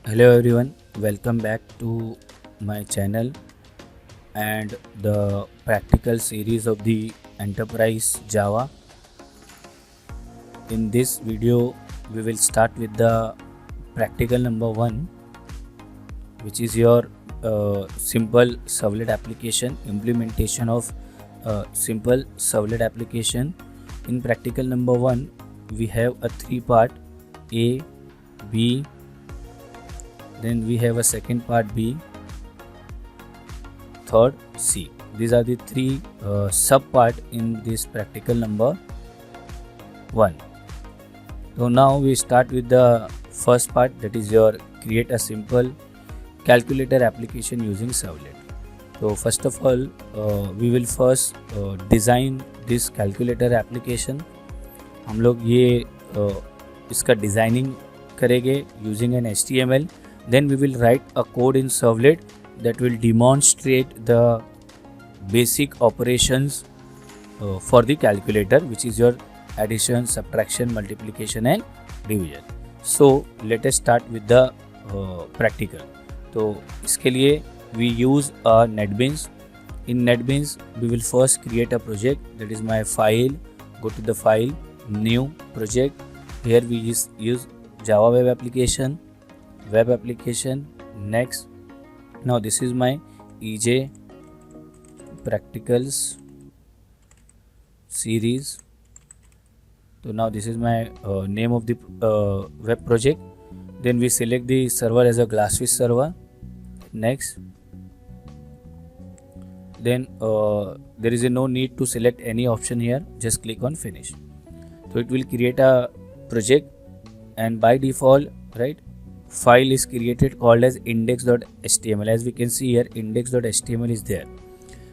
Hello everyone, welcome back to my channel and the practical series of the Enterprise Java. In this video, we will start with the practical number 1, which is your simple servlet application, implementation of simple servlet application. In practical number 1, we have a 3-part A, B, then we have a second part B, third C. These are the 3 sub part in this practical number 1. So now we start with the first part, that is your create a simple calculator application using servlet. So first of all we will first design this calculator application. हम लोग ये इसका designing करेंगे using an HTML. Then we will write a code in servlet that will demonstrate the basic operations for the calculator, which is your addition, subtraction, multiplication and division. So let us start with the practical. तो इसके लिए we use a NetBeans. In NetBeans we will first create a project, that is my file. Go to the file, new project. Here we use Java web application. Next, now this is my EJ practicals series. So now this is my name of the web project. Then we select the server as a Glassfish server. Next, then there is no need to select any option here, just click on finish. So it will create a project, and by default, right, file is created called as index.html. as we can see here, index.html is there.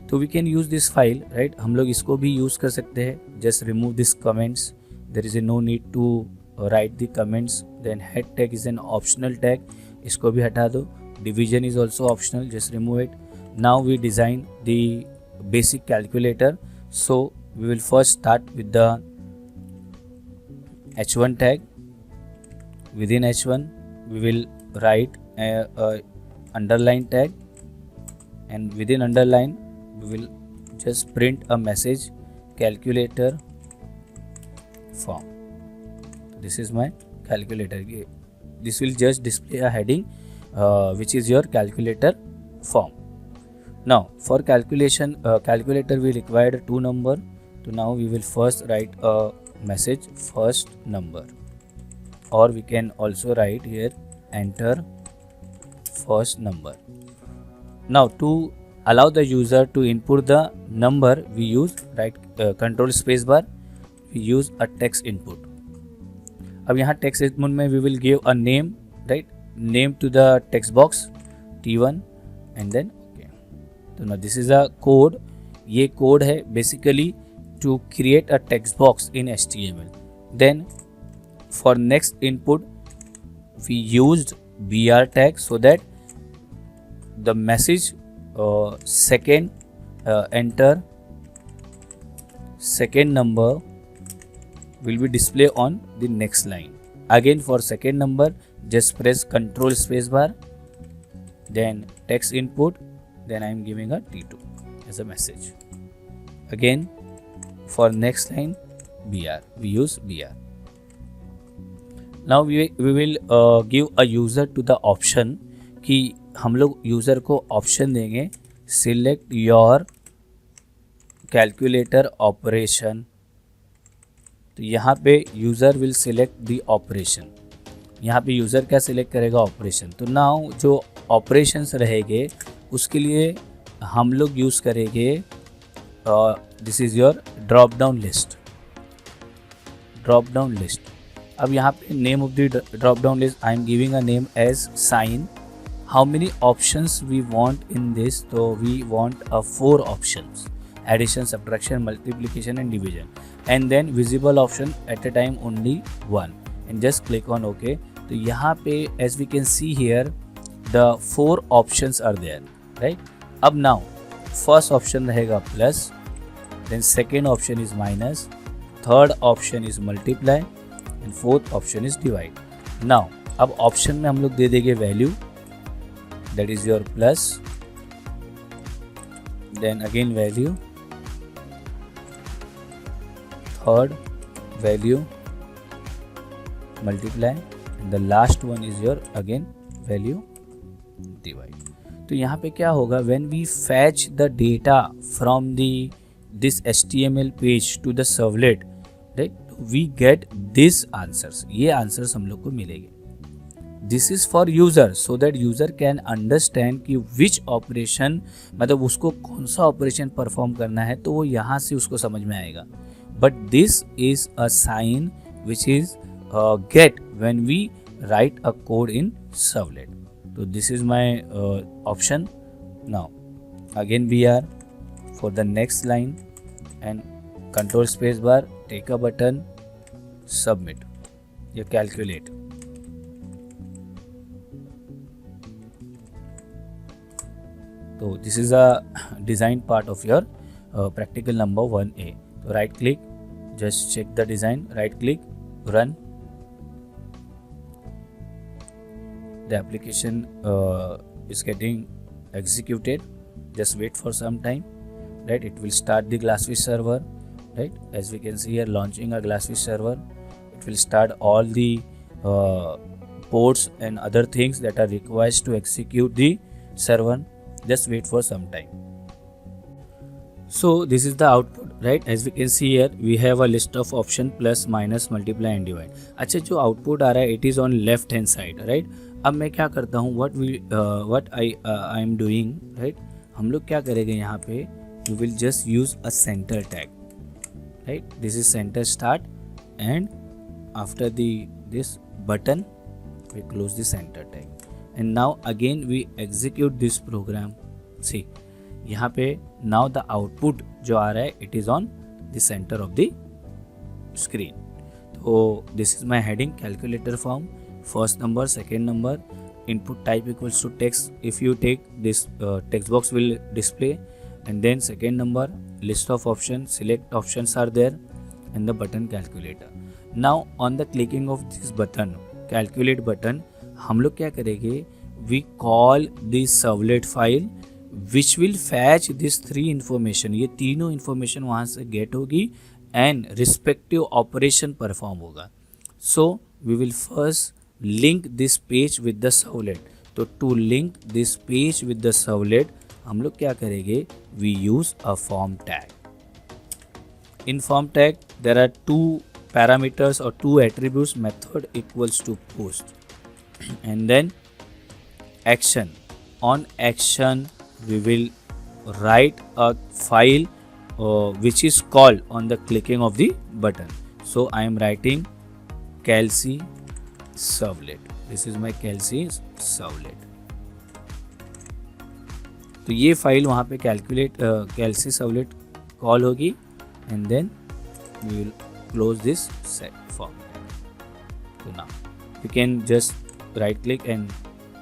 So we can use this file, right. हम लोग इसको भी use कर सकते हैं. Just remove this comments. There is no need to write the comments. Then head tag is an optional tag, इसको भी हटा दो. Division is also optional, just remove it. Now we design the basic calculator. So we will first start with the h1 tag. Within h1 we will write a underline tag, and within underline we will just print a message, calculator form. This is my calculator. This will just display a heading which is your calculator form. Now for calculator we required 2 number. So now we will first write a message first number, or we can also write here enter first number. Now to allow the user to input the number, we use control space bar, we use a text input. अब यहाँ text input में we will give a name, right, name to the text box t1 and then okay. So now this is a code. ये code है basically to create a text box in HTML. Then for next input we used br tag, so that the message second enter second number will be displayed on the next line. Again for second number just press control space bar, then text input, then I am giving a t2 as a message. Again for next line br, we use br. Now we will give a user to the option कि हम लोग user को option देंगे select your calculator operation. तो यहाँ पे user will select the operation. यहाँ पे यूज़र क्या सिलेक्ट करेगा, ऑपरेशन. तो नाउ जो ऑपरेशंस रहेंगे उसके लिए हम लोग यूज़ करेंगे this is your drop down list. अब यहाँ पे name of the drop down list I am giving a name as sign. How many options we want in this? So we want 4 options: addition, subtraction, multiplication and division, and then visible option at a time only 1, and just click on OK. तो यहाँ पे as we can see here the 4 options are there, right? अब now first option रहेगा plus, then second option is minus, third option is multiply, and fourth option is divide. Now अब option में हम लोग दे देंगे value, that is your plus, then again value, third value, multiply, and the last one is your again value divide. तो यहाँ पे क्या होगा, when we fetch the data from this HTML page to the servlet, right, we get this answers, ये answers हम लोग को मिलेंगे। This is for user, so that user can understand कि विच ऑपरेशन, मतलब उसको कौन सा ऑपरेशन परफॉर्म करना है, तो वो यहाँ से उसको समझ में आएगा। But this is a sign which is get when we write a code in servlet. So this is my option. Now again we are for the next line and control space bar, take a button, submit, you calculate. So this is a design part of your practical number 1A. So right click, just check the design, right click, run. The application is getting executed. Just wait for some time, right? It will start the Glassfish server, right? As we can see here, launching a Glassfish server. It will start all the ports and other things that are required to execute the server. Just wait for some time. So this is the output, right? As we can see here, we have a list of option plus, minus, multiply and divide. अच्छा, जो output आ रहा है, it is on left hand side, right? अब मैं क्या करता हूँ, what I am doing, right? हम लोग क्या करेंगे यहाँ पे, we will just use a center tag, right? This is center start, and after this button we close the center tag, and now again we execute this program. See, यहाँ पे now the output जो आ रहा है, it is on the center of the screen. तो this is my heading, calculator form, first number, second number, input type equals to text. If you take this text box will display, and then second number, list of options, select options are there, and the button calculator. Now on the clicking of this button, calculate button, हम लोग क्या करेंगे, we call this servlet file which will fetch this 3 information. ये तीनों information वहाँ से get होगी and respective operation perform होगा. So we will first link this page with the servlet. तो to link this page with the servlet हम लोग क्या करेंगे, we use a form tag. In form tag there are 2 parameters or 2 attributes, method equals to post, and then action. On action we will write a file which is called on the clicking of the button. So I am writing Kelsey servlet. This is my Kelsey servlet. तो ये file वहाँ पे Kelsey servlet call होगी, and then we will close this set form. So now you can just right click and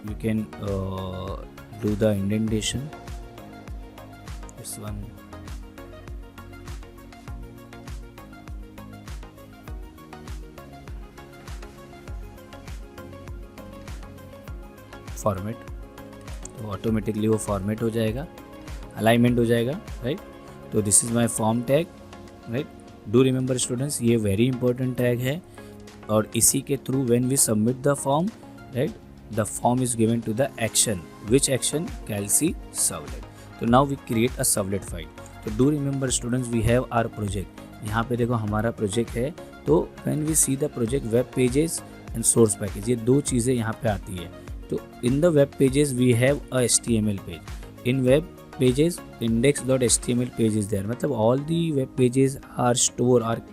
you can do the indentation. This one, format, तो automatically वो format हो जाएगा, alignment हो जाएगा, right. तो this is my form tag, right. Do remember students, ये very important tag है, और इसी के through when we submit the form, right, the form is given to the action. Which action? Kelsey servlet. So now we create a servlet file. So do remember students, we have our project. यहाँ पे देखो हमारा project है. तो when we see the project, web pages and source package, ये 2 चीज़ें यहाँ पे आती है. तो in the web pages we have a HTML page. In web pages index.html page is there. मतलब all the web pages are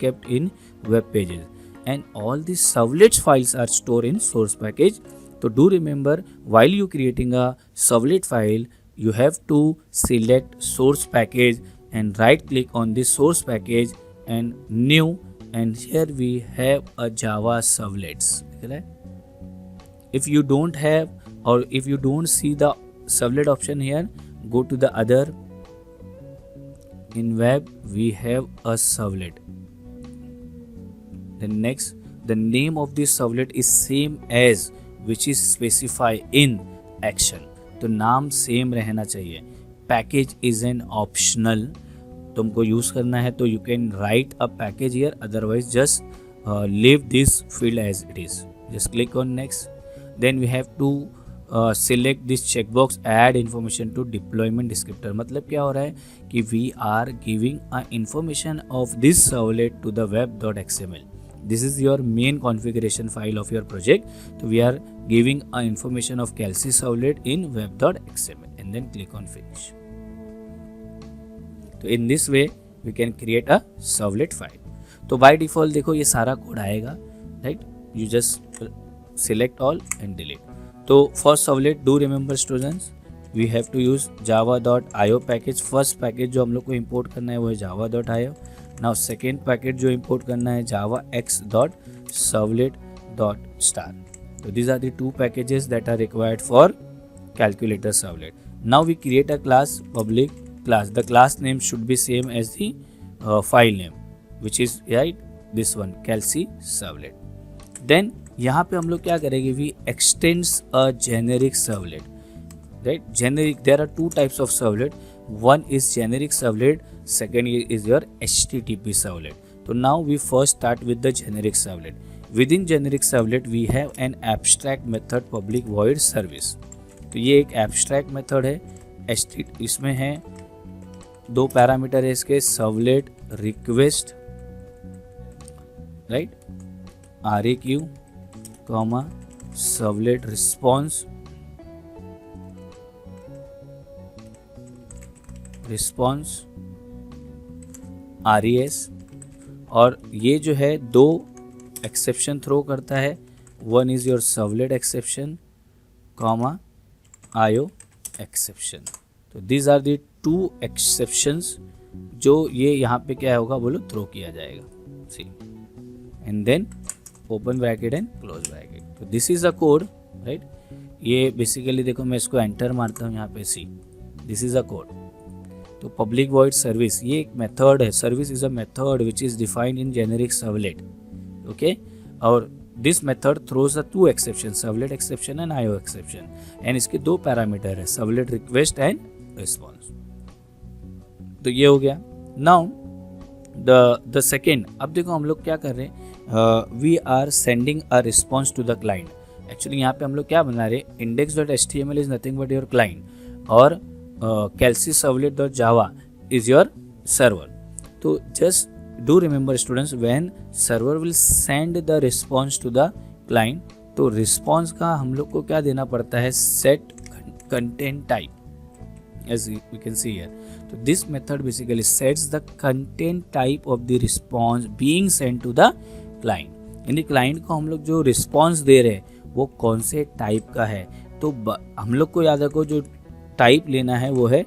kept in web pages, and all the servlets files are stored in source package. So do remember, while you creating a servlet file, you have to select source package and right click on this source package and new, and here we have a Java servlets. If you don't have, or if you don't see the servlet option here, go to the other. In web we have a servlet. Then next, the name of this servlet is same as which is specify in action. तो नाम same रहना चाहिए। Package is an optional, तुमको use करना है तो you can write a package here, otherwise just leave this field as it is. Just click on next. Then we have to select this checkbox add information to deployment descriptor. मतलब क्या हो रहा है कि we are giving a information of this servlet to the web.xml. This is your main configuration file of your project. So we are giving a information of Kelsey servlet in web.xml and then click on finish. So in this way we can create a servlet file. तो by default देखो ये सारा code आएगा, right. You just select all and delete. तो for servlet do remember students we have to use java.io package. First package जो हम लोग को इंपोर्ट करना है वो है java.io। नाउ सेकेंड पैकेज जो इंपोर्ट करना है javax.servlet.star। तो these are the two packages that are required for calculator servlet. Now we create a class, public class. The class name should be same as the file name, which is right this one Kelsey servlet. Then यहाँ पे हम लोग क्या करेंगे, we extends a generic servlet, right? Generic, there are two types of servlet. One is generic servlet, second is your HTTP servlet. So now we first start with the generic servlet. Within generic servlet we have an abstract method public void service. तो ये एक abstract method है। इसमें है दो parameter है इसके, servlet request, right, RAQ, servlet response RES। और ये जो है दो एक्सेप्शन थ्रो करता है, one is your servlet exception, IO exception. तो these are the two exceptions जो ये यहाँ पे क्या होगा बोलो थ्रो किया जाएगा। See and then open bracket and close bracket. तो this is a code, right. ये बेसिकली देखो मैं इसको एंटर मारता हूँ यहाँ पे, see this is a code. तो पब्लिक वॉइड सर्विस ये एक मेथड है, service is a method which is defined in generic servlet, okay. और this method throws the two exception, servlet exception and IO exception, and इसके दो parameter है, servlet request and response. तो ये हो गया। नाउ द सेकेंड, अब देखो हम लोग क्या कर रहे हैं, we are sending a response to the client. Actually यहाँ पे हम लोग क्या बना रहे हैं, index.html is nothing but your client और Kelsey servlet.java is your server. तो just do remember students, when server will send the response to the client, तो response का हम लोग को क्या देना पड़ता है, set content type, as we can see here. So this method basically sets the content type of the response being sent to the client. यानी क्लाइंट को हम लोग जो रिस्पॉन्स दे रहे हैं वो कौन से टाइप का है। तो हम लोग को याद रखो जो टाइप लेना है वो है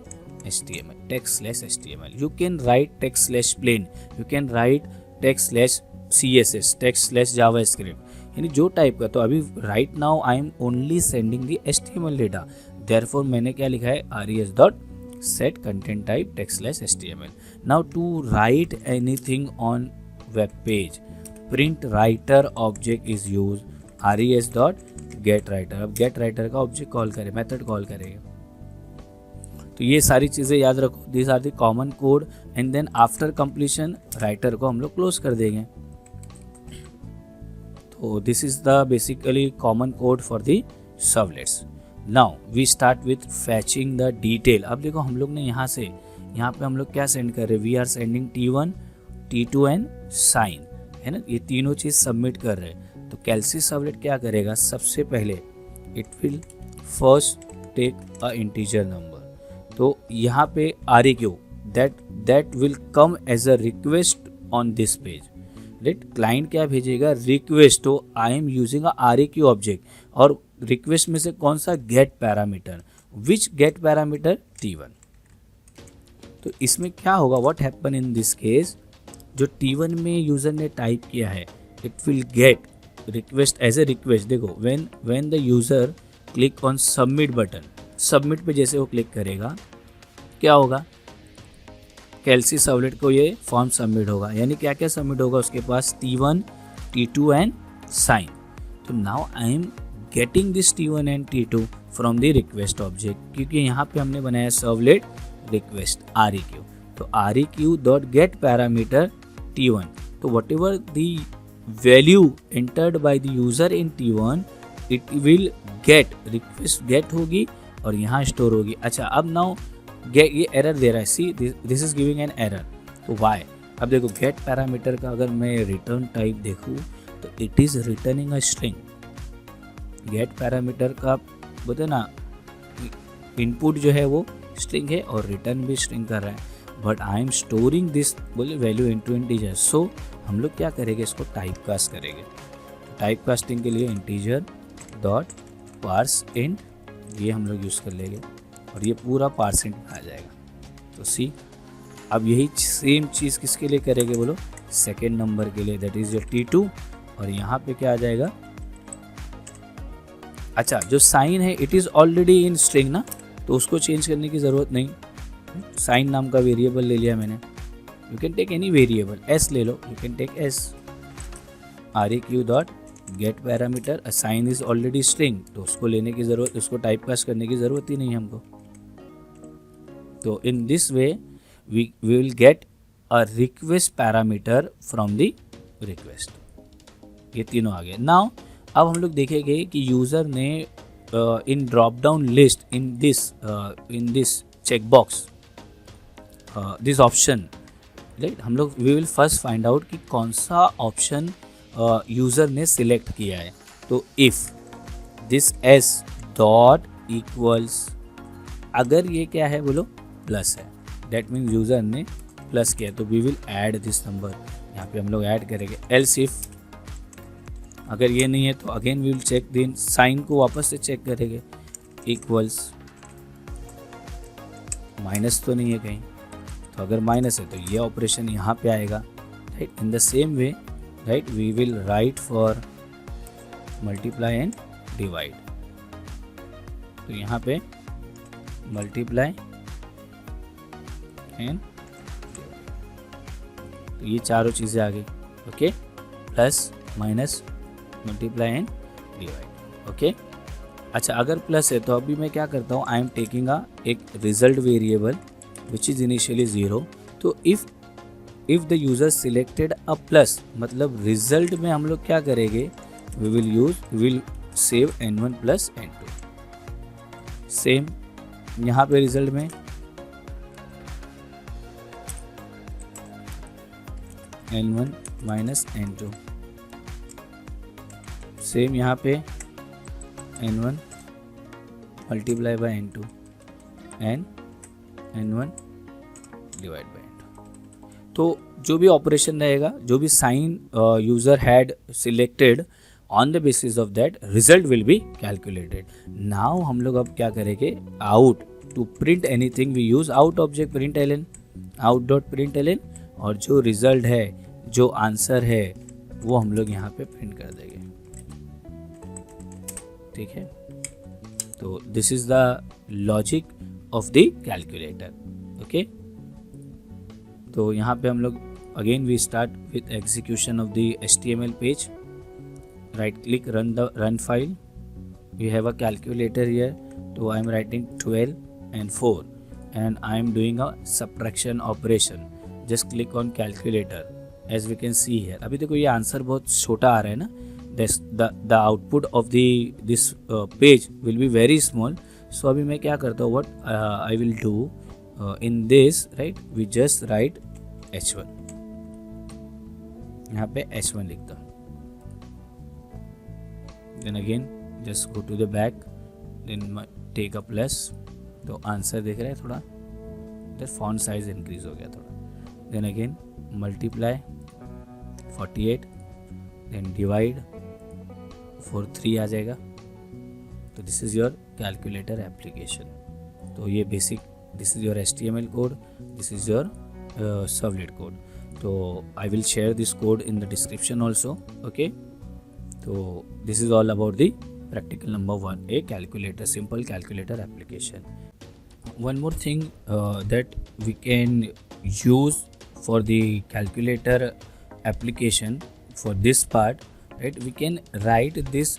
HTML, text/HTML. You can write text/plain, you can write text/CSS, text/JavaScript, यानी जो टाइप का। तो अभी right now I am only sending the HTML data, therefore मैंने क्या लिखा है, res.set content type text/HTML. Now to write anything on web page, print writer object is used, res.getWriter। अब getWriter का ऑब्जेक्ट कॉल करे, मेथड कॉल करेगा। तो ये सारी चीज़ें याद रखो, this are the common code, and then after completion writer को हम लोग क्लोज कर देंगे। तो this is the basically common code for the servlets. Now we start with fetching the detail. अब देखो हम लोग ने यहाँ पे हम लोग क्या सेंड कर रहे हैं, we are sending T1, T2 and sign, है ना, ये तीनों चीज़ सबमिट कर रहे हैं। तो Kelsey सर्वलेट क्या करेगा, सबसे पहले it will first take a integer number. तो यहाँ पे RAQ that will come as a request on this page, right. Client क्या भेजेगा, रिक्वेस्ट। तो I am using a RAQ object, और रिक्वेस्ट में से कौन सा, get parameter, which get parameter, T1। तो इसमें क्या होगा, what happen in this case, जो T1 में यूजर ने टाइप किया है it will get request as a request. देखो when the user click on submit button, submit पे जैसे वो क्लिक करेगा क्या होगा, Kelsey सर्वलेट को ये फॉर्म सबमिट होगा। यानी क्या क्या सबमिट होगा उसके पास, T1, T2 एंड साइन। तो now I am getting this T1 and T2 from the request object, क्योंकि यहाँ पे हमने बनाया सर्वलेट रिक्वेस्ट REQ. तो REQ dot get parameter T1. तो whatever the value entered by the user in T1 it will get, request get होगी और यहाँ स्टोर होगी. अच्छा, अब नाउ ये एरर दे रहा है, सी this is giving an error. तो वाई? अब देखो गेट पैरामीटर का अगर मैं रिटर्न टाइप देखूँ तो it is returning a string. Get parameter का बोलते ना इनपुट जो है वो स्ट्रिंग है और रिटर्न भी स्ट्रिंग कर रहा है. But I am storing this बोले वैल्यू इनटू इंटीजर. सो हम लोग क्या करेंगे, इसको टाइप कास्ट करेंगे. टाइप कास्टिंग के लिए इंटीजर डॉट पार्स इंट ये हम लोग यूज़ कर लेंगे और ये पूरा पार्स इंट आ जाएगा. तो सी, अब यही सेम चीज़ किसके लिए करेंगे बोलो, सेकेंड नंबर के लिए, दैट इज़ योर T2. और यहाँ पे क्या आ जाएगा, अच्छा जो साइन है it is already in string ना, तो उसको चेंज करने की ज़रूरत नहीं. साइन नाम का वेरिएबल ले लिया मैंने. You can take any variable, S ले लो, you can take S. REQ dot get parameter, sign is already string, तो उसको लेने की ज़रूरत, उसको टाइप कास्ट करने की ज़रूरत ही नहीं है हमको. तो in this way we will get a request parameter from the request. ये तीनों आ गए. नाउ अब हम लोग देखेंगे कि यूज़र ने in drop down list in this check box this option, right, हम लोग we will first find out कि कौन सा ऑप्शन यूज़र ने सिलेक्ट किया है. तो if this S dot equals, अगर ये क्या है बोलो प्लस है, दैट मीन्स यूज़र ने प्लस किया, तो we will add this number, यहाँ पे हम लोग ऐड करेंगे. एल्स इफ अगर ये नहीं है तो अगेन वी विल चेक दिन साइन को वापस से चेक करेंगे. इक्वल्स माइनस तो नहीं है कहीं, तो अगर माइनस है तो ये ऑपरेशन यहाँ पे आएगा, right. In the same way, right, we will write for multiply and divide. तो यहाँ पे मल्टीप्लाई एंड, तो ये चारों चीज़ें आ गई. Okay, plus minus multiply and divide. Okay, अच्छा अगर प्लस है तो अभी मैं क्या करता हूँ, आई एम टेकिंग एक result variable which is initially 0. तो if the user selected a plus, मतलब रिजल्ट में हम लोग क्या करेंगे, we will save n1 plus n2. Same यहाँ पे रिजल्ट में n1 माइनस n2, सेम यहाँ पे n1 multiply by n2 and n1 divide by n2. तो जो भी ऑपरेशन रहेगा, जो भी sign user had selected, on the basis of that result will be calculated. Now हम लोग अब क्या करेंगे, out to print anything we use out object println, out dot println, और जो रिजल्ट है, जो आंसर है, वो हम लोग यहाँ पे प्रिंट कर देंगे. ठीक है, तो this is the logic of the calculator. Okay, तो यहाँ पे हम लोग again we start with execution of the HTML page. Right click, run file. We have a calculator here, so I am writing 12 and 4 and I am doing a subtraction operation. Just click on calculator. As we can see here, अभी देखो ये answer बहुत छोटा आ रहा है ना, the output of this page will be very small. So अभी मैं क्या करता हूँ, what I will do in this, right, we just write h1, यहाँ पे h1 लिखता हूँ. Then again just go to the back, then take a plus. तो आंसर देख रहे हैं थोड़ा, the font size increase हो गया थोड़ा. Then again multiply 48, then divide 4 3 आ जाएगा. तो this is your calculator application. तो ये basic, this is your HTML code, this is your servlet code. तो I will share this code in the description also. Okay, तो this is all about the practical number 1, a calculator, simple calculator application. One more thing that we can use for the calculator application, for this part, right, we can write this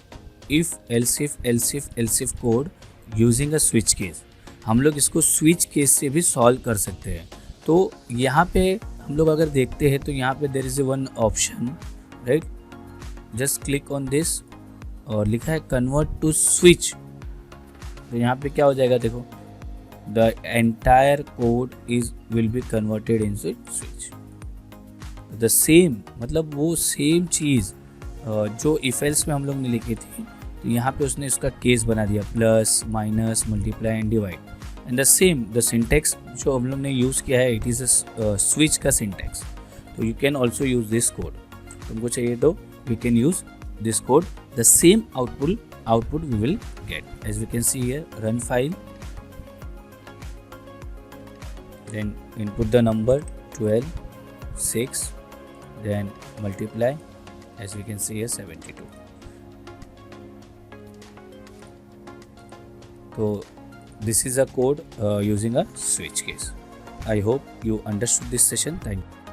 else if code using a switch case. हम लोग इसको switch case से भी solve कर सकते हैं। तो यहाँ पे हम लोग अगर देखते हैं तो यहाँ पे there is one option, right, just click on this और लिखा है कन्वर्ट टू स्विच। तो यहाँ पे क्या हो जाएगा, देखो, the entire code will be converted in switch. The same, मतलब वो सेम चीज़ जो इफ एल्स में हम लोग ने लिखी थी, तो यहाँ पे उसने उसका केस बना दिया, plus minus multiply and divide. And the same the syntax जो हम लोग ने यूज़ किया है, इट इज़ अ स्विच का सिंटेक्स। तो you can also use this code. तुमको चाहिए तो we can use this code, the same output we will get. As we can see here, run file, then input the number 12, 6, then multiply, as we can see here 72. So this is a code using a switch case. I hope you understood this session. Thank you.